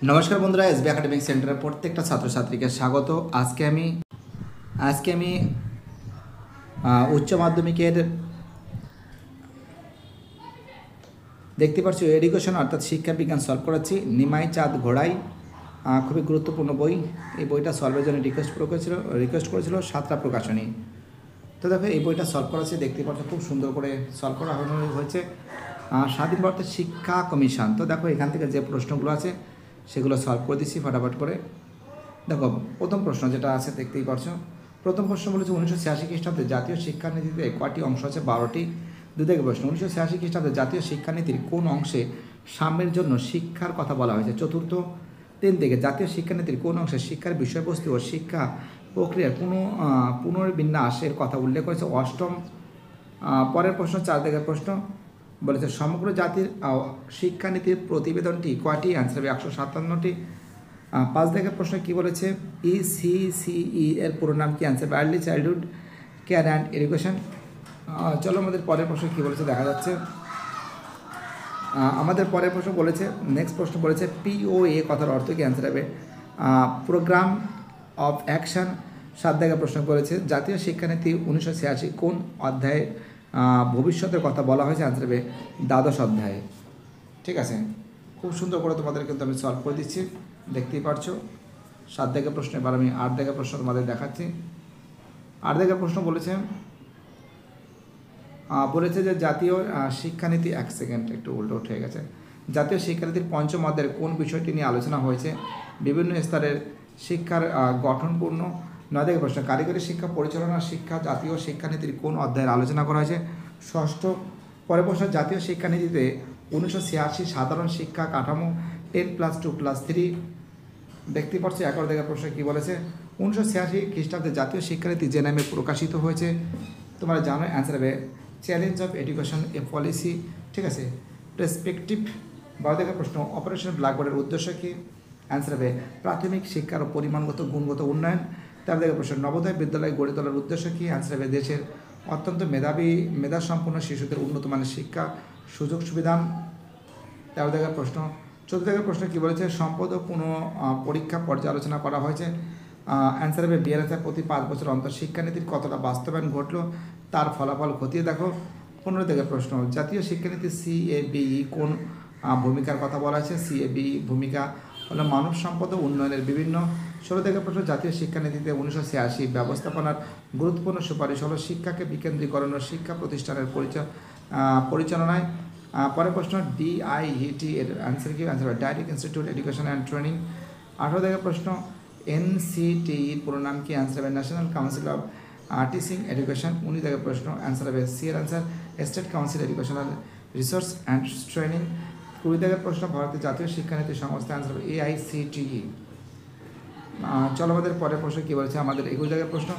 নমস্কার বন্ধুরা, SB academic সেন্টারের প্রত্যেকটা ছাত্রছাত্রীকে স্বাগত। আজকে আমি উচ্চ মাধ্যমিকের দেখতে পাচ্ছি এডুকেশন অর্থাৎ শিক্ষা বিজ্ঞান সলভ করাচ্ছি। নিমাই চাঁদ ঘোড়াই খুবই গুরুত্বপূর্ণ বই। এই বইটা সলভের জন্য রিকোয়েস্ট করেছিল সাতটা প্রকাশনী। তো দেখো এই বইটা সলভ করাচ্ছি, দেখতে পাচ্ছ খুব সুন্দর করে সলভ করা হয়েছে। স্বাধীন ভারতের শিক্ষা কমিশন। তো দেখো এখান থেকে যে প্রশ্নগুলো আছে সেগুলো সলভ করে দিচ্ছি ফটাফট করে। দেখো প্রথম প্রশ্ন যেটা আছে দেখতেই পারছো। প্রথম প্রশ্ন বলেছে 1986 খ্রিস্টাব্দে জাতীয় শিক্ষানীতিতে কয়টি অংশ আছে? 12টি। দুই থেকে প্রশ্ন 1986 খ্রিস্টাব্দে জাতীয় শিক্ষানীতির কোন অংশে সাম্যের জন্য শিক্ষার কথা বলা হয়েছে? চতুর্থ। 3 থেকে জাতীয় শিক্ষানীতির কোন অংশে শিক্ষার বিষয়বস্তু ও শিক্ষা প্রক্রিয়ার পুনর্বিন্যাসের কথা উল্লেখ করেছে? অষ্টম। পরের প্রশ্ন 4 থেকে প্রশ্ন বলেছে সমগ্র জাতির শিক্ষানীতির প্রতিবেদনটি কয়টি? অ্যান্সার হবে 157টি। 5 থেকে প্রশ্ন কি বলেছে? ECCE এর পুরো নাম কি? Answer early childhood care and education. চলো আমাদের পরের প্রশ্ন কি বলেছে দেখা যাচ্ছে। আমাদের পরের প্রশ্ন বলেছে, নেক্সট প্রশ্ন বলেছে POA কথার অর্থ কি? অ্যান্সার হবে প্রোগ্রাম অফ অ্যাকশন। 7 থেকে প্রশ্ন করেছে জাতীয় শিক্ষানীতি 1986 কোন অধ্যায়ে ভবিষ্যতের কথা বলা হয়েছে? অ্যান্সার হবে দ্বাদশ অধ্যায়ে। ঠিক আছে, খুব সুন্দর করে তোমাদের কিন্তু আমি সলভ করে দিচ্ছি, দেখতেই পারছো। 7 থেকে প্রশ্ন, এবার আমি 8 থেকে প্রশ্ন তোমাদের দেখাচ্ছি। 8 থেকে প্রশ্ন বলেছে যে জাতীয় শিক্ষানীতি, এক সেকেন্ড একটু উল্টো হয়ে গেছে। জাতীয় শিক্ষানীতির পঞ্চম অধ্যায়ের কোন বিষয়টি নিয়ে আলোচনা হয়েছে? বিভিন্ন স্তরের শিক্ষার গঠনপূর্ণ। 9 থেকে প্রশ্ন কারিগরি শিক্ষা পরিচালনা শিক্ষা জাতীয় শিক্ষানীতির কোন অধ্যায়ের আলোচনা করা হয়েছে? ষষ্ঠ। পরের প্রশ্ন জাতীয় শিক্ষানীতিতে 1986 সাধারণ শিক্ষা কাঠামো 10+2+3। দেখতে পাচ্ছি 11 থেকে প্রশ্ন কি বলেছে? 1986 খ্রিস্টাব্দে জাতীয় শিক্ষানীতি যে নামে প্রকাশিত হয়েছে তোমরা জানো, অ্যান্সার হবে challenge of education A policy. ঠিক আছে, প্রেসপেক্টিভ। 12 থেকে প্রশ্ন অপারেশন ব্ল্যাকবোর্ডের উদ্দেশ্য কী? অ্যান্সার হবে প্রাথমিক শিক্ষার পরিমাণগত গুণগত উন্নয়ন। 13 থেকে প্রশ্ন নবোদয় বিদ্যালয় গড়ে তোলার উদ্দেশ্য কী? অ্যান্সার হবে দেশের অত্যন্ত মেধাসম্পন্ন শিশুদের উন্নত মানের শিক্ষা সুযোগ সুবিধান। 13 থেকে প্রশ্ন। 14 থেকে প্রশ্ন কী বলেছে? সম্পদ ও পরীক্ষা পর্যালোচনা করা হয়েছে। অ্যান্সার হবে বিআরএসএ প্রতি 5 বছর অন্তর শিক্ষানীতির কতটা বাস্তবায়ন ঘটলো তার ফলাফল খতিয়ে দেখো। 15 থেকে প্রশ্ন জাতীয় শিক্ষানীতি CABE কোন ভূমিকার কথা বলা আছে? CABE ভূমিকা হলো মানব সম্পদ ও উন্নয়নের বিভিন্ন। 16 থেকে প্রশ্ন জাতীয় শিক্ষানীতিতে 1986 ব্যবস্থাপনার গুরুত্বপূর্ণ সুপারিশ হলো শিক্ষাকে বিকেন্দ্রীকরণ ও শিক্ষা প্রতিষ্ঠানের পরিচালনায়। পরের প্রশ্ন DIET এর অ্যান্সার কি? অ্যান্সার হবে direct institute education and training. 18 থেকে প্রশ্ন NCTE পুরো নাম কি? অ্যান্সার হবে national council of teaching education. 19 থেকে প্রশ্ন অ্যান্সার হবে সি এর answer state council educational research and training. 20 থেকে প্রশ্ন ভারতের জাতীয় শিক্ষানীতি সংস্থা। অ্যান্সার হবে AICTE। চলো আমাদের পরের প্রশ্ন কী বলেছে আমাদের 21 থেকে প্রশ্ন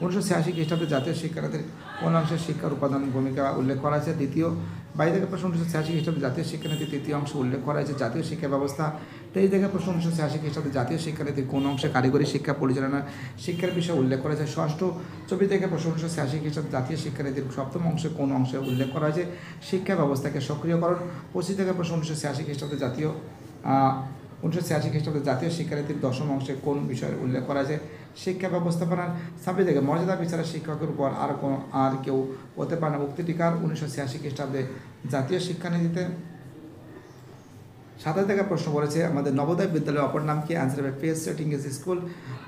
1986 খ্রিস্টাব্দে জাতীয় শিক্ষানীতির কোন অংশে শিক্ষার উপাদান ভূমিকা উল্লেখ করা আছে? দ্বিতীয়। 22 থেকে প্রশ্ন 1986 খ্রিস্টাব্দে জাতীয় শিক্ষানীতির তৃতীয় অংশে উল্লেখ করা হয়েছে জাতীয় শিক্ষা ব্যবস্থা। 23 থেকে প্রশ্ন 1986 খ্রিস্টাব্দে জাতীয় শিক্ষানীতির কোন অংশে কারিগরি শিক্ষা পরিচালনা শিক্ষার বিষয়ে উল্লেখ করা হয়েছে? ষষ্ঠ। 24 থেকে প্রশ্ন 1986 খ্রিস্টাব্দে জাতীয় শিক্ষানীতির সপ্তম অংশে কোন অংশে উল্লেখ করা হয়েছে? শিক্ষা ব্যবস্থাকে সক্রিয়করণ। 25 থেকে প্রশ্ন 1986 খ্রিস্টাব্দে 1986 খ্রিস্টাব্দে জাতীয় শিক্ষানীতির দশম অংশে কোন বিষয়ের উল্লেখ করা হয়েছে? শিক্ষা ব্যবস্থাপনার। 26 থেকে মর্যাদা বিচারে শিক্ষকের উপর আর কেউ হতে পারে না উক্তি টিকার 1986 খ্রিস্টাব্দে জাতীয় শিক্ষানীতিতে। 27 থেকে প্রশ্ন বলেছে আমাদের নবোদয় বিদ্যালয়ের অপর নাম কি? অ্যান্সার হবে পেস সেটিং ইজ স্কুল।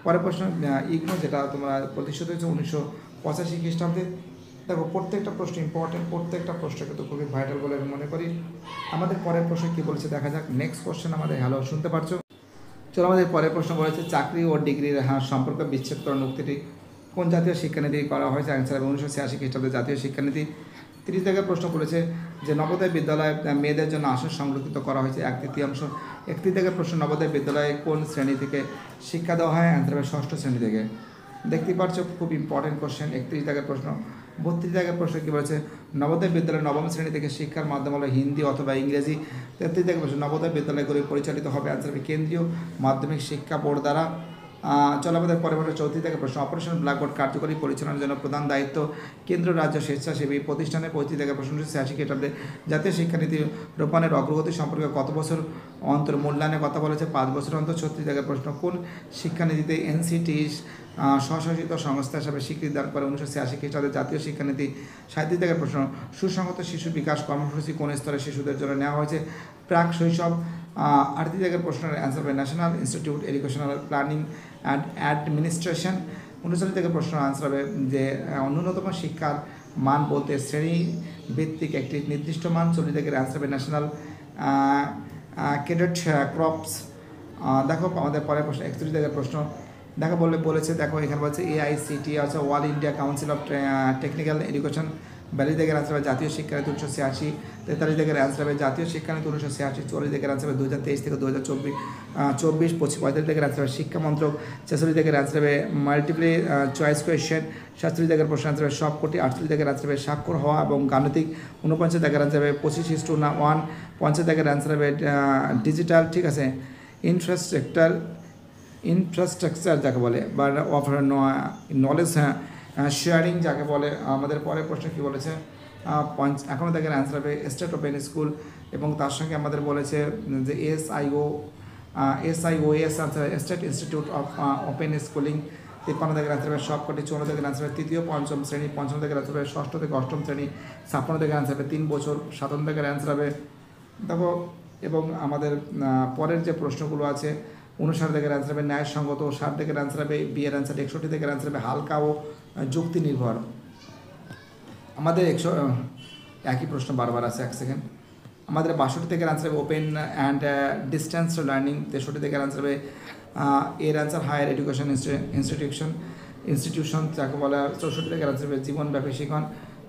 পরের প্রশ্ন ইগনো যেটা তোমরা প্রতিষ্ঠিত হয়েছে 1985 খ্রিস্টাব্দে। দেখো প্রত্যেকটা প্রশ্ন ইম্পর্টেন্ট, প্রত্যেকটা প্রশ্ন কিন্তু খুবই ভাইটাল বলে আমি মনে করি। আমাদের পরের প্রশ্ন কী বলেছে দেখা যাক। নেক্সট কোশ্চেন আমাদের হ্যালো শুনতে পারছো? চলো আমাদের পরের প্রশ্ন বলেছে চাকরি ও ডিগ্রির সম্পর্ক বিচ্ছেদকরণ উক্তিটি কোন জাতীয় শিক্ষানীতি করা হয়েছে? অ্যান্সার হবে 1986 খ্রিস্টাব্দে জাতীয় শিক্ষানীতি। 30 থেকে প্রশ্ন করেছে যে নবোদয় বিদ্যালয়ে মেয়েদের জন্য আসন সংরক্ষিত করা হয়েছে 1/3। 31 থেকে প্রশ্ন নবোদয় বিদ্যালয়ে কোন শ্রেণী থেকে শিক্ষা দেওয়া হয়? অ্যান্সার হবে ষষ্ঠ শ্রেণী থেকে। দেখতেই পাচ্ছ খুব ইম্পর্টেন্ট কোশ্চেন। 31 থেকে প্রশ্ন। 32 থেকে প্রশ্ন কী বলেছে? নবোদয় বিদ্যালয় নবম শ্রেণী থেকে শিক্ষার মাধ্যম হলো হিন্দি অথবা ইংরেজি। 33 থেকে প্রশ্ন নবোদয় বিদ্যালয়গুলি পরিচালিত হবে? অ্যান্সার হবে কেন্দ্রীয় মাধ্যমিক শিক্ষা বোর্ড দ্বারা। চলো আমাদের পরবর্তী 34 থেকে প্রশ্ন। অপারেশন ব্ল্যাকবোর্ড কার্যকরী পরিচালনার জন্য প্রধান দায়িত্ব কেন্দ্র, রাজ্য, স্বেচ্ছাসেবী প্রতিষ্ঠানের। 35 থেকে প্রশ্ন 86 খ্রিস্টাব্দে জাতীয় শিক্ষানীতি রূপায়ণের অগ্রগতি সম্পর্কে কত বছর অন্তর মূল্যায়নের কথা বলেছে? 5 বছর অন্তর। 36 থেকে প্রশ্ন, কোন শিক্ষানীতিতে এনসিটি স্বশাসিত সংস্থা হিসাবে স্বীকৃতি দান করে? 1986 খ্রিস্টাব্দে জাতীয় শিক্ষানীতি। 37 থেকে প্রশ্ন, সুসংহত শিশু বিকাশ কর্মসূচি কোন স্তরের শিশুদের জন্য নেওয়া হয়েছে? প্রাক শৈশব। 38 থেকে প্রশ্নের অ্যান্সার হবে national institute educational planning and administration. 39 থেকে প্রশ্ন আনসার হবে যে ন্যূনতম শিক্ষার মান বলতে শ্রেণী ভিত্তিক একটি নির্দিষ্ট মান। 40 থেকে আনসার হবে ন্যাশনাল ক্যাডেট ক্রপস। দেখো আমাদের পরের প্রশ্ন 41 থেকে প্রশ্ন দেখো বলেছে, দেখো এখানে বলছে AICTE আছে all India council of technical education. 42 থেকে আনসার হবে জাতীয় শিক্ষানীতি 1986। 43 থেকে আনসার হবে জাতীয় শিক্ষানীতি 1986। 44 থেকে আনসার হবে 2023 থেকে 2024। 45 থেকে আনসার হবে শিক্ষা মন্ত্রক। 46 থেকে আনসার হবে মাল্টিপ্লি চয়েস কোয়েশ্চেন। 47 থেকে প্রশ্ন আনসার হবে সবকটি। 48 থেকে আনসার হবে স্বাক্ষর হওয়া এবং গাণিতিক। 49 থেকে আনসার হবে 25:1। 50 থেকে আনসার হবে ডিজিটাল, ঠিক আছে। ইনফ্রাস্ট্রাকচার যাকে বলে বা অফ নলেজ শেয়ারিং যাকে বলে। আমাদের পরের প্রশ্ন কী বলেছে? এখনও দেখেন অ্যান্সার হবে স্টেট ওপেন স্কুল এবং তার সঙ্গে আমাদের বলেছে যে SIOS answer state institute of open schooling. 53 থেকে আনসার হবে সবকটি। 54 থেকে আনসার হবে তৃতীয় পঞ্চম শ্রেণী। 55 থেকে আনসার হবে ষষ্ঠ থেকে অষ্টম শ্রেণী। 56 থেকে আনসার হবে 3 বছর। 57 থেকে আনসার হবে দেখো। এবং আমাদের পরের যে প্রশ্নগুলো আছে 59 থেকে আনসার হবে ন্যায়সঙ্গত। 60 থেকে আনসার হবে বি এর আনসার। 61 থেকে আনসার হবে হালকা ও যুক্তি নির্ভর। আমাদের একই প্রশ্ন বারবার আছে, এক সেকেন্ড। আমাদের 62 থেকে আনসার হবে ওপেন অ্যান্ড ডিস্টেন্স লার্নিং। 63 থেকে আনসার হবে এর আনসার হায়ার এডুকেশন ইনস্টিটিউশন যাকে বলা। 64 থেকে আনসার হবে জীবনব্যাপী শিখন।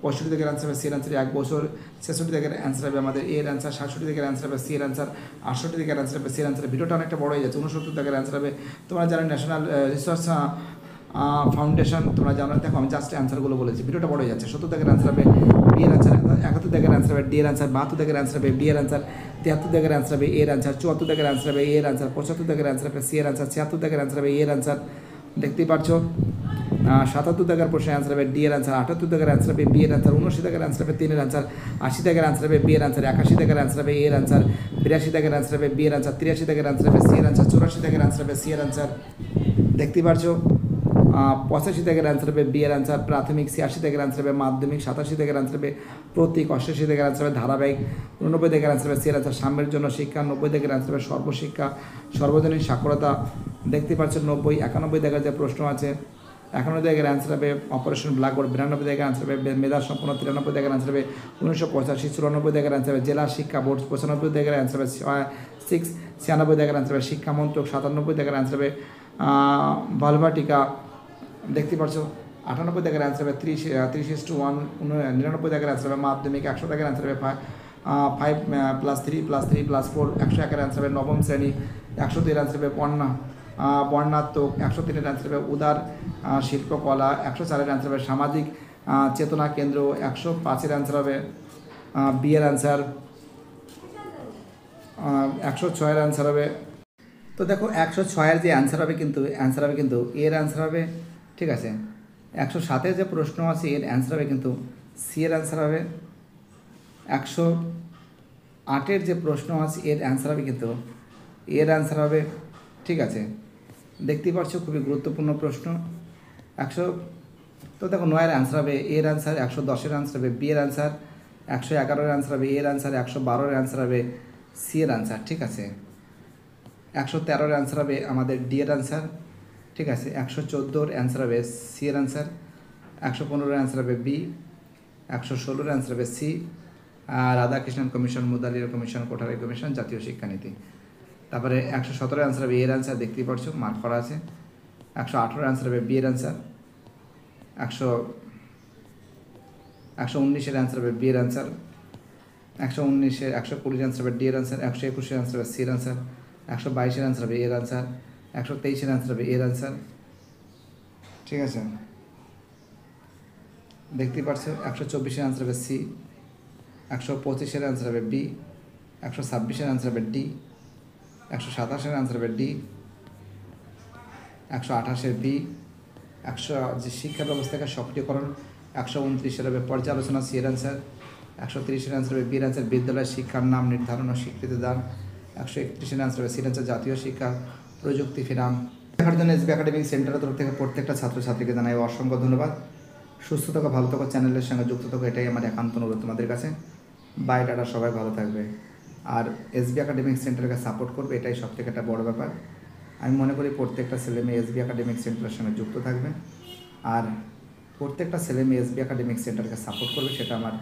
65 থেকে আনসার হবে সি এর আনসার 1 বছর। 66 থেকে আনসার হবে আমাদের এর আনসার। 67 থেকে আনসার হবে সি এর আনসার। 68 থেকে আনসার হবে সি এর আনসার। ভিডিওটা অনেকটা বড় হয়ে যাচ্ছে। 69 থেকে আনসার হবে তোমরা জানো ন্যাশনাল রিসার্চ ফাউন্ডেশন, তোমরা জানো। দেখো আমি জাস্ট অ্যান্সারগুলো বলেছি, ভিডিওটা বড় হয়ে যাচ্ছে। 70 থেকে আনসার হবে বি এর আনসার। 71 থেকে আনসার হবে ডি এর আনসার। 72 থেকে আনসার হবে বি এর আনসার। 73 থেকে আনসার হবে এর আনসার। 74 থেকে আনসার হবে এর আনসার। 75 থেকে আনসার হবে সি এর আনসার। 76 থেকে আনসার হবে এর আনসার, দেখতেই পারছো। 77 থেকে প্রশ্নের আনসার হবে ডি এর আনসার। 78 থেকে আনসার হবে বি এর আনসার। 79 থেকে আনসার হবে 3 এর আনসার। 80 থেকে আনসার হবে বি এর আনসার। 81 থেকে আনসার হবে এর আনসার। 82 থেকে আনসার হবে বি এর আনসার। 83 থেকে আনসার হবে সি এর আনসার। 84 থেকে আনসার হবে সি এর আনসার, দেখতেই পারছো। 85 থেকে আনসার হবে বি এর আনসার প্রাথমিক। 86 থেকে আনসার হবে মাধ্যমিক। 87 থেকে আনসার হবে প্রতীক। 88 থেকে আনসার হবে ধারাবাহিক। 89 থেকে আনসার হবে সি এর আনসার সাম্যের জন্য শিক্ষা। 90 থেকে আনসার হবে সর্বশিক্ষা সর্বজনীন সাক্ষরতা, দেখতে পাচ্ছেন 90। 91 থেকে যে প্রশ্ন আছে 91 থেকে আনসার হবে অপারেশন ব্ল্যাকবোর্ড। 92 থেকে আনসার হবে মেধা সম্পন্ন। 93 থেকে আনসার হবে 1985। 94 থেকে আনসার হবে জেলা শিক্ষা বোর্ড। 95 থেকে আনসার হবে 6। 96 থেকে আনসার হবে শিক্ষা মন্ত্রক। 97 থেকে আনসার হবে ভালভাটিকা, দেখতে পাচ্ছ। 98 থেকে আনসার হবে 3:1। 99 থেকে আনসার হবে মাধ্যমিক। 100 থেকে আনসার হবে 5+3+3+4। 101 আনসার হবে নবম শ্রেণী। 102 আনসার হবে বর্ণাত্মক। 103 আনসার হবে উদার শিল্পকলা। 104 আনসার হবে সামাজিক চেতনা কেন্দ্র। 105 আনসার হবে বি এর আনসার। 106 আনসার হবে। তো দেখো 106 যে অ্যান্সার হবে কিন্তু এর অ্যান্সার হবে, ঠিক আছে। 107 যে প্রশ্ন আছে এর অ্যান্সার হবে কিন্তু সি এর অ্যান্সার হবে। 108 যে প্রশ্ন আছে এর অ্যান্সার হবে কিন্তু এর অ্যান্সার হবে, ঠিক আছে। দেখতেই পাচ্ছ খুবই গুরুত্বপূর্ণ প্রশ্ন। তো দেখো 9 অ্যান্সার হবে এর অ্যান্সার। 110 অ্যান্সার হবে বি এর অ্যান্সার। 111 অ্যান্সার হবে এর অ্যান্সার। 112 অ্যান্সার হবে সি এর অ্যান্সার, ঠিক আছে। 113 অ্যান্সার হবে আমাদের ডি এর অ্যান্সার, ঠিক আছে। 114 অ্যান্সার হবে সি এর অ্যান্সার। 115 অ্যান্সার হবে বি। 116 অ্যান্সার হবে সি। আর Radhakrishnan commission, Mudaliar commission, Kothari commission, জাতীয় শিক্ষানীতি। তারপরে 117 অ্যান্সার হবে এর অ্যান্সার, দেখতেই পাচ্ছ মার্ক করা আছে। 118 অ্যান্সার হবে বি এর অ্যান্সার। 119 অ্যান্সার হবে বি এর অ্যান্সার। 120 অ্যান্সার হবে ডি এর অ্যান্সার। 121 অ্যান্সার হবে সি এর অ্যান্সার। 122 অ্যান্সার হবে এর অ্যান্সার। 123 অ্যান্সার হবে এর অ্যান্সার, ঠিক আছে। দেখতেই পাচ্ছ 124 অ্যান্সার হবে সি। 125 অ্যান্সার হবে বি। 126 অ্যান্সার হবে ডি। 127 অ্যান্সার হবে ডি। 128-এর বি, 100 যে শিক্ষা ব্যবস্থাকে সক্রিয়করণ, 129-এর হবে পর্যালোচনা, সি এর অ্যান্সার, 130-এর অ্যান্সার হবে বির অ্যান্সার বিদ্যালয়ের শিক্ষার নাম নির্ধারণ ও স্বীকৃতি দান, 131-এর অ্যান্সার হবে সির অ্যান্সার জাতীয় শিক্ষা প্রযুক্তি ফিরাম। দেখার জন্য এসবি একাডেমিক সেন্টারের তরফ থেকে প্রত্যেকটা ছাত্রছাত্রীকে জানাই অসংখ্য ধন্যবাদ। সুস্থ থাকো, ভালো থাকো, চ্যানেলের সঙ্গে যুক্ত থাকো, এটাই আমার একান্ত অনুরোধ তোমাদের কাছে। বাই টাটা, সবাই ভালো থাকবে। আর এসবি একাডেমিক সেন্টারকে সাপোর্ট করবে, এটাই সব থেকে একটা বড় ব্যাপার। আমি মনে করি প্রত্যেকটা ছেলেমেয়ে এসবি একাডেমিক সেন্টারের সঙ্গে যুক্ত থাকবে, আর প্রত্যেকটা ছেলেমেয়ে এসবি একাডেমিক সেন্টারকে সাপোর্ট করবে, সেটা আমার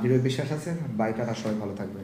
দৃঢ় বিশ্বাস আছে। বাই টাটা, সবাই ভালো থাকবে।